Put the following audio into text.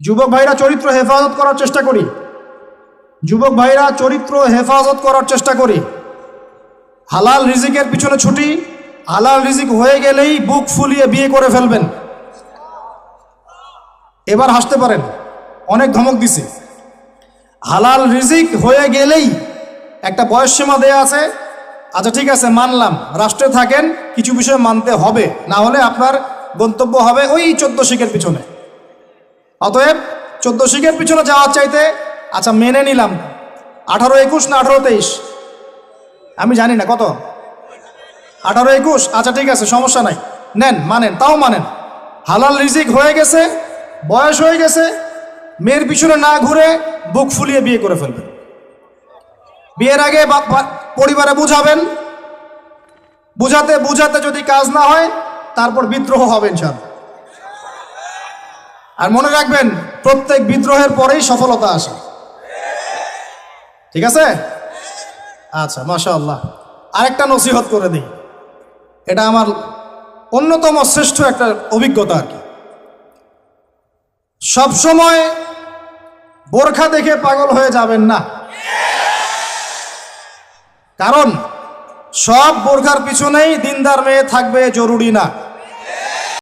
যুবক ভাইরা চরিত্র হেফাজত করার চেষ্টা করি, যুবক ভাইরা চরিত্র হেফাজত করার চেষ্টা করি। হালাল রিজিকের পিছনে ছুটি, হালাল রিজিক হয়ে গেলেই বুক ফুলিয়ে বিয়ে করে ফেলবেন। এবার হাসতে পারেন, অনেক ধমক দিছে। হালাল রিজিক হয়ে গেলেই একটা বয়সসীমা দেয়া আছে, আচ্ছা ঠিক আছে মানলাম, রাষ্ট্রে থাকেন কিছু বিষয় মানতে হবে, না হলে আপনার গন্তব্য হবে ওই 14 শিখের পিছনে। অতএব 14 শিখের পিছনে যাওয়ার চাইতে আচ্ছা মেনে নিলাম 18-21 না 18-23, আমি জানি না কত, 18-21, আচ্ছা ঠিক আছে সমস্যা নাই, নেন, মানেন, তাও মানেন। হালাল রিজিক হয়ে গেছে, বয়স হয়ে গেছে, মেয়ের পিছনে না ঘুরে বুক ফুলিয়ে বিয়ে করে ফেলবেন। বিয়ের আগে পরিবারে বুঝাবেন, বুঝাতে বুঝাতে যদি কাজ না হয় তারপর বিদ্রোহ হবে ইনশাআল্লাহ। আর মনে রাখবেন প্রত্যেক বিদ্রোহের পরেই সফলতা আসে, ঠিক আছে? আচ্ছা মাশাআল্লাহ। আরেকটা নসিহত করে দিই, এটা আমার অন্যতম শ্রেষ্ঠ একটা অভিজ্ঞতা আর কি। সবসময় বোরখা দেখে পাগল হয়ে যাবেন না, কারণ সব বোরখার পিছনেই দিনদার মেয়ে থাকবে জরুরি না।